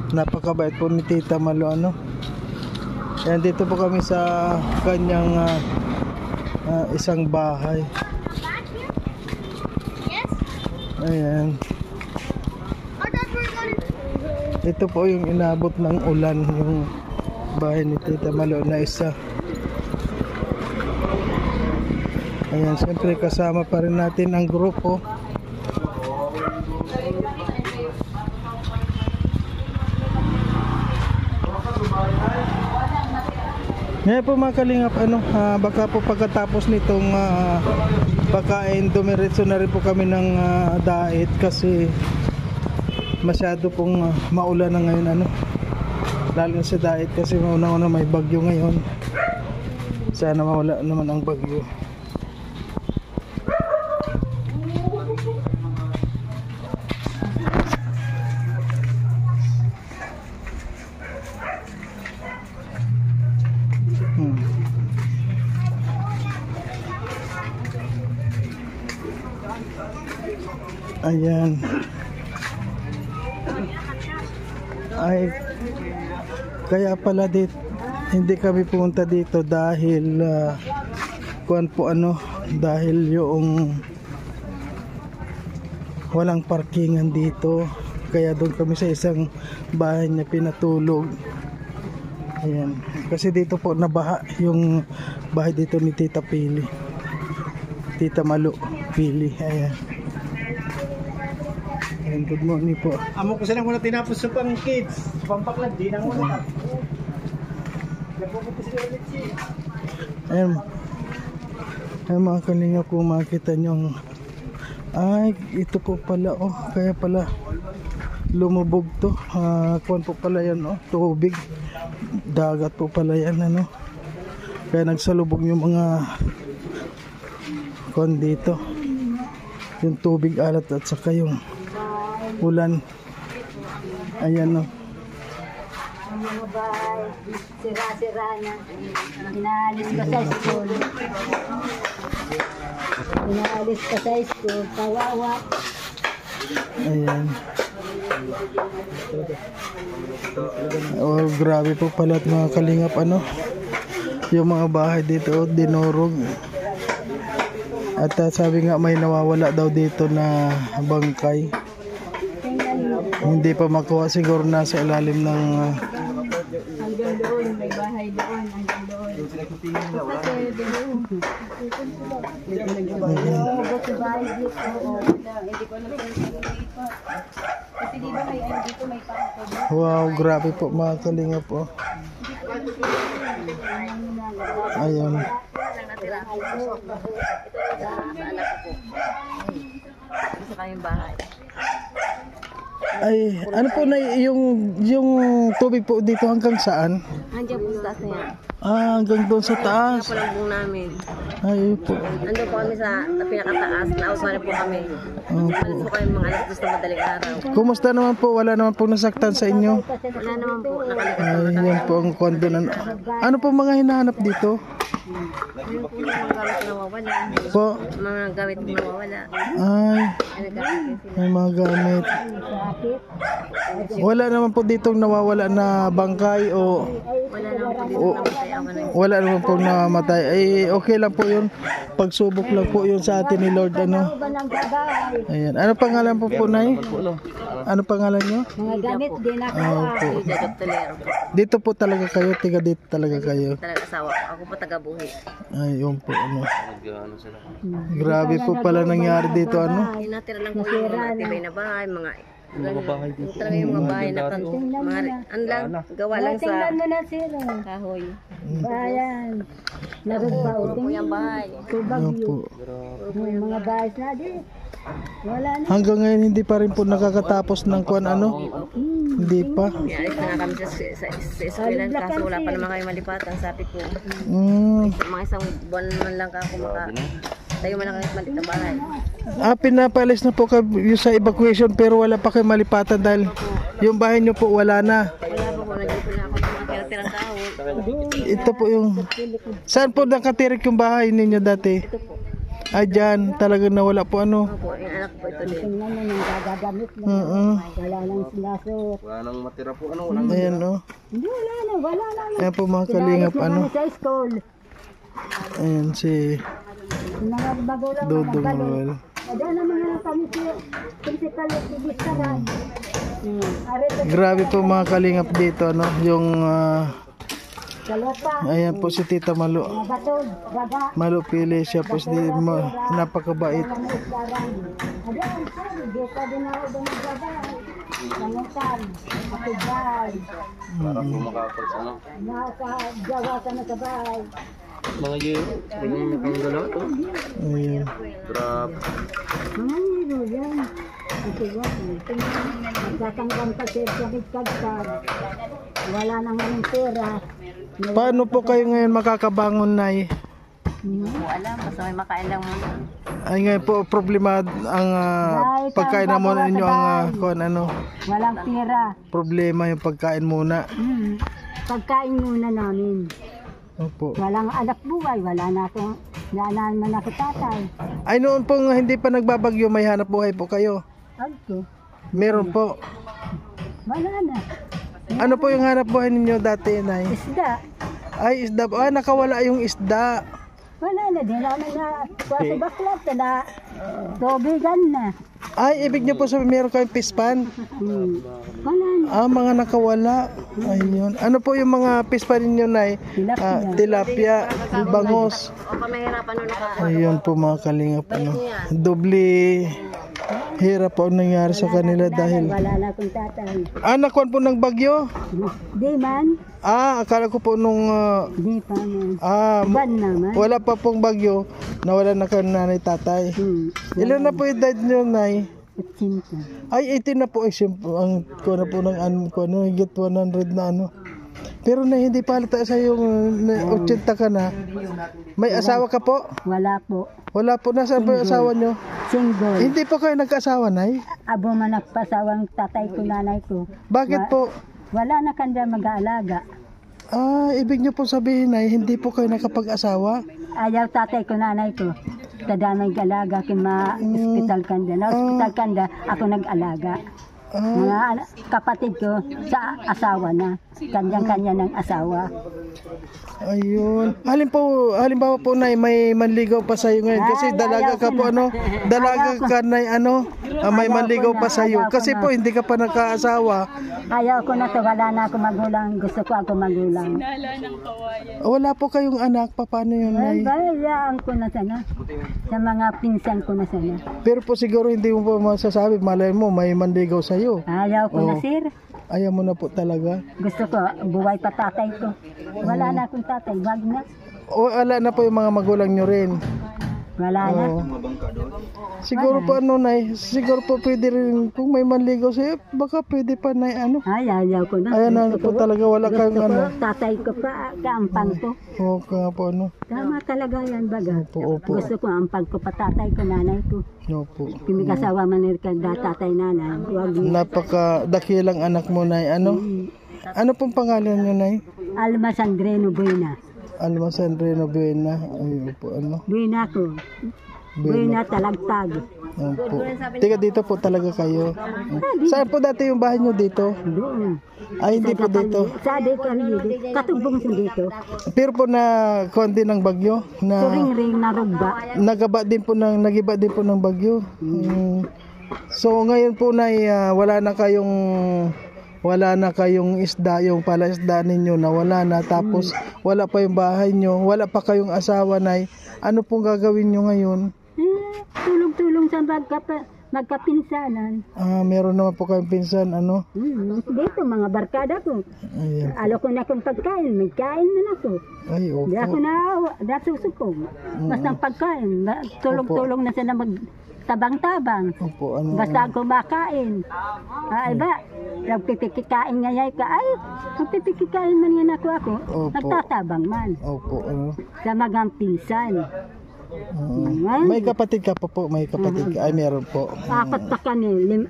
Napakabait po ni Tita Malu, ano. Ayan, dito po kami sa kanyang isang bahay. Ayan. Ito po yung inabot ng ulan, yung bahay ni Tita Malu na isa. Ayan, siyempre kasama pa rin natin ang grupo. Ngayon po mga kalingap, baka po pagkatapos nitong pagkain, dumiretso na rin po kami ng dait kasi masyado pong maulan na ngayon, lalo na sa dait kasi mauna-una may bagyo ngayon. Sana mawala naman ang bagyo. Ayan. Ay, kaya pala hindi kami pumunta dito dahil dahil yung walang parkingan dito, kaya doon kami sa isang bahay na pinatulog. Ayan, kasi dito po nabaha yung bahay dito ni Tita Malu Pili. Ayan. Ayan, good morning po. Amo ko sila muna tinapos sa pang kids. Pampaklad din ang muna. Ayan. Ayan mga kalinga, kung makita nyo, ay ito po pala, kaya pala lumubog to. Kuwan po pala yan, tubig, dagat po pala yan, kaya nagsalubog yung mga kuwan dito, yung tubig alat at saka yung ulan. Ayan, Ang mga bahay, sira-sira na. Inaalis ka sa school. Kawawa. Ayan. Grabe po pala at mga kalingap, yung mga bahay dito, dinurog. At sabi nga may nawawala daw dito na bangkay. Hindi pa makuha, siguro nasa ilalim ng Hanggang doon, may bahay doon, hanggang doon. wow, grabe po mga kalingap po. Ayan. Isa kayong bahay. Ay, ano po na yung tubig po dito hanggang saan? Nandiyan po sa taas na yan. Hanggang doon sa taas. Kaya po lang buong namin. Ay po. Nandun po kami sa pinakataas. Nauswarin po kami. Alis po kami mga alas 2 na madaling araw. Kumusta naman po? Wala naman po nasaktan sa inyo? Wala naman po. Nakalikas Ay, yan po ang kondo na. Ano po mga hinahanap dito? Ano po yung mga gamit na nawawala? Po? Mga gamit na nawawala. Ay, may mga gamit. Wala naman po ditong nawawala na bangkay o Wala naman po dito namatay ako na. wala naman po namatay. Ay, okay lang po yun. Pagsubok lang po yun sa atin ni Lord, Ayan. Ano pangalan po po, Nay? Ano pangalan nyo? Mga gamit din ako. Opo. Doktorero po. Dito po talaga kayo, tiga dito talaga kayo. Talaga asawa ko. Ako po taga-buhay. Ay, yun po, Grabe po pala nangyari dito, Natira lang po yung mga tibay na bahay, mga bahay dito. Talaga yung mga bahay na gawa lang sa kahoy. Bayan. Narugbaw. Puro po yung bahay. Opo. Mga bahay na di. Wala na. Hanggang ngayon hindi pa rin po nakakatapos ng kuan, Hindi pa. Alis na nga kami sa eskwelahan kaso wala pa naman kayo malipatan. Sabi ko, mga isang buwan man lang ako tayo man lang malit na bahay. Pinapalis na po kayo sa evacuation pero wala pa kayo malipatan dahil yung bahay nyo po wala na. Wala po, nandito na ako sa mga tira-tirang kahoy. Ito po yung... Saan po nakatirik yung bahay ninyo dati? Ito po. Dyan, talagang nawala po ano. Opo, yung anak po ito din. Tingnan mo nang gagagamit na. Wala nang sinasot. Wala nang matira po, ano? Ayan o. Hindi, wala na. Ayan po mga kalingap ano. Sa school. Ayan si Yung mga magulang na Dodong naggalit. Noel. Ada na mga principal at ibistaran. Grabe po mga kalingap dito ano. Yung Kalopa, ayan po si Tita Malu. mga batog, daga. Malu Pili siya po si napakabait. Mga isdaran. Ada, dito din ako doon nagbabay. Langutan, matubay. Para po makapag ano. Nakagawa ka na sabay. Mga yun, yung nakangalaw to. Ayan. Grabe. Mga nilo yan. Ito yan. Nagkatanggang kasi kagkagkag. Wala nang anong pera. Paano po kayo ngayon makakabangon, Nay? Hindi ko alam, basta may makain lang muna. Ay ngayon po problema ang pagkain na muna ninyo ang kung ano. Walang pera. Problema yung pagkain muna. Pagkain muna namin. Opo. Walang anak buhay. Wala na akong naanan man ako tatay. Ay noon pong hindi pa nagbabagyo may hanap buhay po kayo. Ano? Meron po. Wala na. Ano po yung hanap buhay ninyo dati, Nay? Isda. Ay isda. Nakawala yung isda. Wala na. Di namin na kwasi baklat na tubigan na. Ay ibig niyo po sabihin meron kayong pispan? Wala na. Mga nakawala. Ayun. Ano po yung mga pispan ninyo, Nay? Tilapia, bangos. O pamahirapan nun ako. Ayun po mga kalingap ano. Doble hirap po ang nangyari sa kanila dahil Wala na akong tatay. nakuan po ng bagyo. Di man. Akala ko po nung Di pa man. m- Ban naman. wala pa pong bagyo, nawala na kayo ng nanay tatay. Ilan na po yung edad nyo, Nay? Cinta. Ay, 18 na po. Ay, siyempre, ang kuha na po ng higit 100 na ano. Pero na hindi pa halata sa yung 80 ka na. May asawa ka po? Wala po. Wala po. Nasaan po yung asawa nyo? Single. Hindi po kayo nagkaasawa, Nay? Abo man nagpasawang tatay ko, nanay ko. Bakit po? Wala na kanda mag-aalaga. Ibig nyo po sabihin, Nay, hindi po kayo nakapag-asawa? Ayaw tatay ko, nanay ko. Tadamay galaga kay ma-hospital kanda. Na-hospital kanda, ako nag-alaga. Mga kapatid ko sa asawa na. Kanyang-kanya ng asawa. Ayun. Halimbawa po, Nay, may manligaw pa sa'yo ngayon. Kasi dalaga ka po, ano? Dalaga ka, Nay, ano? May manligaw pa sa'yo. Kasi po, hindi ka pa nakaasawa. Ayaw ko na to, wala na ako magulang. Gusto ko ako magulang. Wala po kayong anak. Paano yun, Nay? Bayaan ko na sana. Sa mga pinsan ko na sana. Pero po siguro hindi mo po masasabi. Malay mo, may manligaw sa'yo. Ayaw ko na, sir. Ayaw mo na po talaga. Gusto ko, buhay pa tatay ko. Wala na akong tatay, wag na. Wala na po yung mga magulang nyo rin. Wala na. Siguro po ano, Nay, siguro po pwede rin kung may manligaw sa'yo, baka pwede pa, Nay, ano. Ay, ayaw ko na. Ayan na po talaga, wala kayong Gusto ano. ko, tatay ko pa, kaampang ko. Oo nga po, ano. Tama talaga yan, baga. Opo. Gusto ko, ampang ko pa tatay ko, nanay ko. Opo. Kung may kasawa man ka tatay, nanay, wag na. Napakadakilang anak mo, Nay, ano. Ano pong pangalan nyo, Nay? Alma Sandreno Buena. Alma Sandreno Buena. Ayun po, ano. Buena ko. Buena talagtag. Opo. Tiga dito po talaga kayo. Saan po dati yung bahay nyo dito? Doon. Ay, hindi po dito. Sa de kami katubong sa dito. Pero po na kuwan din ng bagyo na Ring na rugba. nagiba din po ng bagyo. So ngayon po na wala na kayong isda, yung palaisda ninyo na wala na, tapos wala pa yung bahay nyo, wala pa kayong asawa, Nay. Ano pong gagawin nyo ngayon? Tulong-tulong sa magkapinsanan. Meron naman po kayong pinsan, ano? Dito, mga barkada ko. Ayan. Alo ko na kung pagkain, may kain na ako. Ay, opo. Di ako nasusukong. Basta ang pagkain, tulong-tulong na sila magtabang-tabang. Opo, ano? Basta ako makain. Ay ba, nagpipikikain ngayay ka. Ay, nagpipikikain man yan ako. Opo. Nagtatabang man. Opo, ano? Sa magang pinsan. May kapatid ka pa po, may kapatid ka. Ay, meron po. Apat pa kami, 6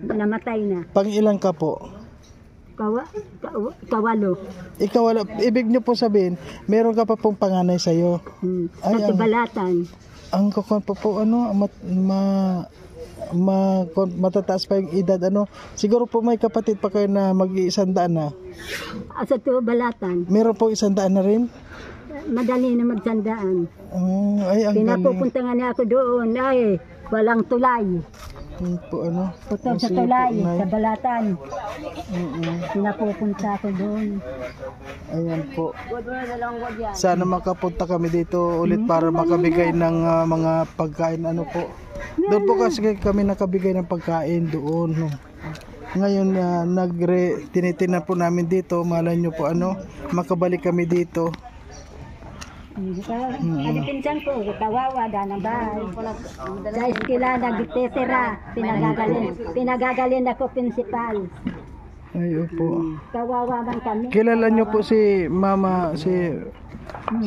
namatay na. Pang ilang ka po? Kawalo. Ikaw wala, ibig nyo po sabihin, meron ka pa pong panganay sa'yo. Sa Tibalatan. ang kukuan pa po ano, matataas pa yung edad ano. Siguro po may kapatid pa kayo na mag-100 na. Sa to balatan, Meron po 100 na rin. madali na magsandaan. Ay, ang galing. Pinapupunta nga niya ako doon, ay, walang tulay. Po, ano? Putol sa Sige tulay, po, Nay. sa balatan. Pinapupunta ako doon. Ayan po. Sana makapunta kami dito ulit para makabigay ng mga pagkain ano po. Doon po kasi kami nakabigay ng pagkain doon. No. Ngayon tinitingnan po namin dito, malay nyo po ano, makabalik kami dito. Ano pinsan ko, kawawa, danang bahay. Sa eskila, nagtitira, pinagagalin ako principal. Ay, opo. Kawawa man kami. Kilala nyo po si Mama, si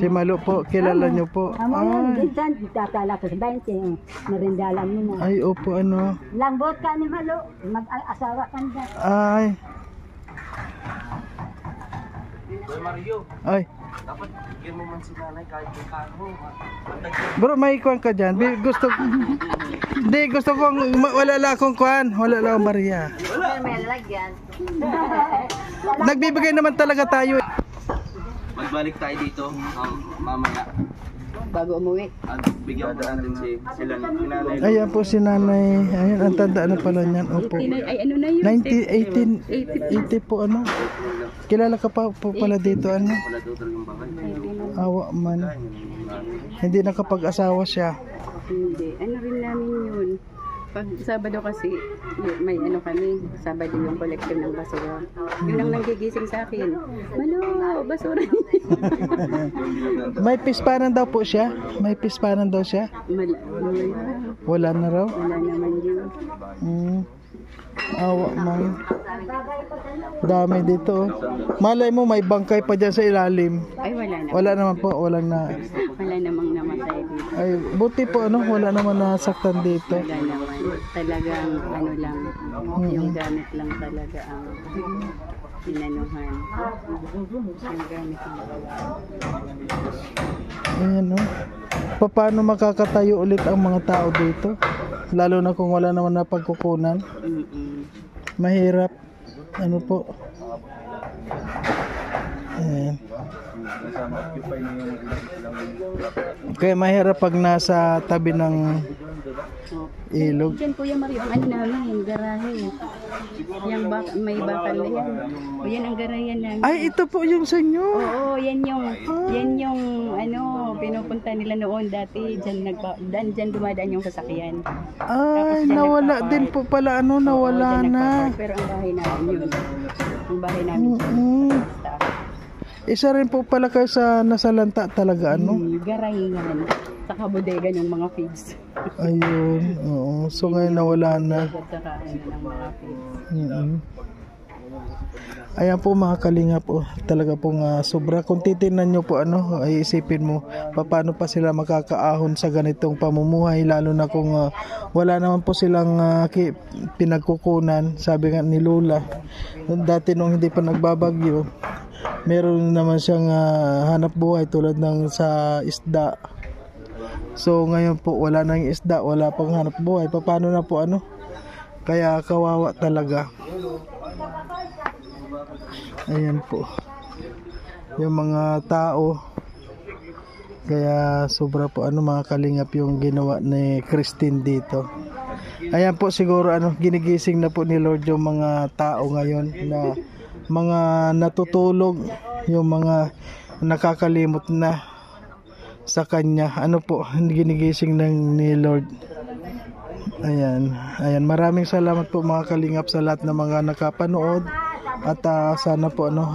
Malu po, kilala nyo po. Amo yun, pinsan, tatala ko sa 20, marindalan mo na. Ay, opo, ano. Lambot ka ni Malo, mag-asawa ka na. Ay. Ay. Dapat bigyan mo man si nanay kahit yung kano. Bro, may kuwan ka dyan. Gusto kong, wala lang akong kuwan. Wala lang akong Maria. May lalagyan. Nagbibigay naman talaga tayo. Magbalik tayo dito mamaya. Bago umuwi. At bigyan ko natin sila ni nanay. Ayan po si nanay. Ayan, ang tanda na pala niyan. Opo. Ay, ano na yun? 80 po ano. Kilala ka pa po pala dito ano. Wala daw talagang bahay. Awa man. Hindi nakapag-asawa siya. Hindi. Ano rin namin yun. Pag Sabado kasi, may ano kami, Sabado yung collection ng basura. Yun ang nanggigising sa akin. Malo, basura. May pispanan daw po siya. May pispanan daw siya. Wala na raw. Wala naman yun. Awa man. Dami dito. Malay mo may bangkay pa dyan sa ilalim. Ay, wala na. Wala naman po. Walang na. Wala namang namatay dito. Ay, buti po ano. Wala naman nasaktan dito. Wala naman. Talagang ano lang, yung gamit lang talaga ang inanuhan. Yung gamit lang talaga. Ayan no. Paano makakatayo ulit ang mga tao dito? Lalo na kung wala naman na pagkukunan. Mahirap. Ano po? Ayan. Kaya mahirap pag nasa tabi ng ilog. Diyan Kuya Mario, ang ano namin, yung garahe. Yung may bakal na yan. O yan ang garayan namin. Ay, ito po yung sa inyo. Oo, yan yung ano, pinupunta nila noon dati. Diyan dumadaan yung sasakyan. Ay, nawala din po pala. Ano, nawala na. Pero ang bahay namin yun. Ang bahay namin. Isa rin po pala kayo sa nasalanta talaga, ano? Garahingan. Saka bodega yung mga feeds. Ayun, oo. So ngayon nawala na. At saka ano ng mga feeds. Ayan po mga kalinga po, talaga pong sobra. Kung titingnan nyo po ano, ay isipin mo, paano pa sila makakaahon sa ganitong pamumuhay, lalo na kung wala naman po silang pinagkukunan. Sabi nga ni Lola, dati nung hindi pa nagbabagyo, meron naman siyang hanap buhay tulad ng sa isda. So ngayon po wala nang isda, wala pang hanap buhay. Paano na po ano? Kaya kawawa talaga. Ayan po. Yung mga tao. Kaya sobra po ano mga kalingap yung ginawa ni Christine dito. Ayan po siguro ano ginigising na po ni Lord yung mga tao ngayon na mga natutulog, yung mga nakakalimot na sa kanya. Ano po, ginigising ni Lord. Ayan. Ayan, maraming salamat po mga kalingap sa lahat ng mga nakapanood. At sana po ano,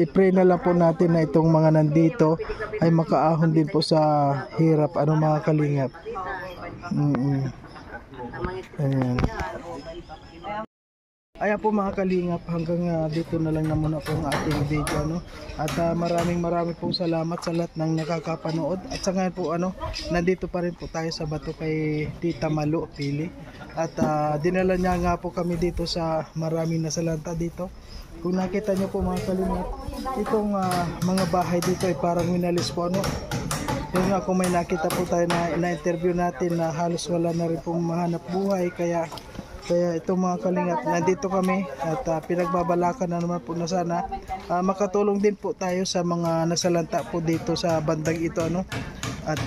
i-pray na lang po natin na itong mga nandito ay makaahon din po sa hirap ano mga kalingap. Ayan. Ayan po mga kalingap, hanggang dito na lang na muna po ang ating video no? At maraming pong salamat sa lahat ng nakakapanood. At sa ngayon po ano, nandito pa rin po tayo sa bato kay Tita Malu Pili. At dinala niya nga po kami dito sa maraming nasalanta dito. Kung nakita niyo po mga kalingap, itong mga bahay dito ay parang winalis po ano. Yun nga, kung may nakita po tayo na interview natin na halos wala na rin pong mahanap buhay, kaya ito mga kalingap, nandito kami at pinagbabalakan na naman po na sana makatulong din po tayo sa mga nasalanta po dito sa bandang ito, ano. At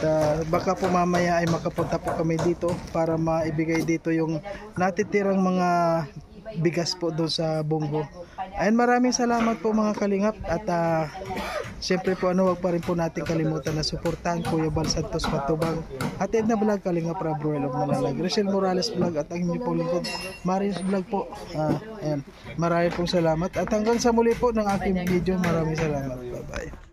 baka po mamaya ay makapunta po kami dito para maibigay dito yung natitirang mga bigas po doon sa Bungo. Ayun, maraming salamat po mga kalingap at siyempre po wag pa rin po natin kalimutan na suportahan Kuya Bal Santos Matubang at Edna Vlog, Kalingap Rob Roel of Malalag, Rachel Morales Vlog at ang inyo pong lingkod Marius Vlog po. Ayan, maraming pong salamat at hanggang sa muli po ng aking video. Maraming salamat. Bye bye.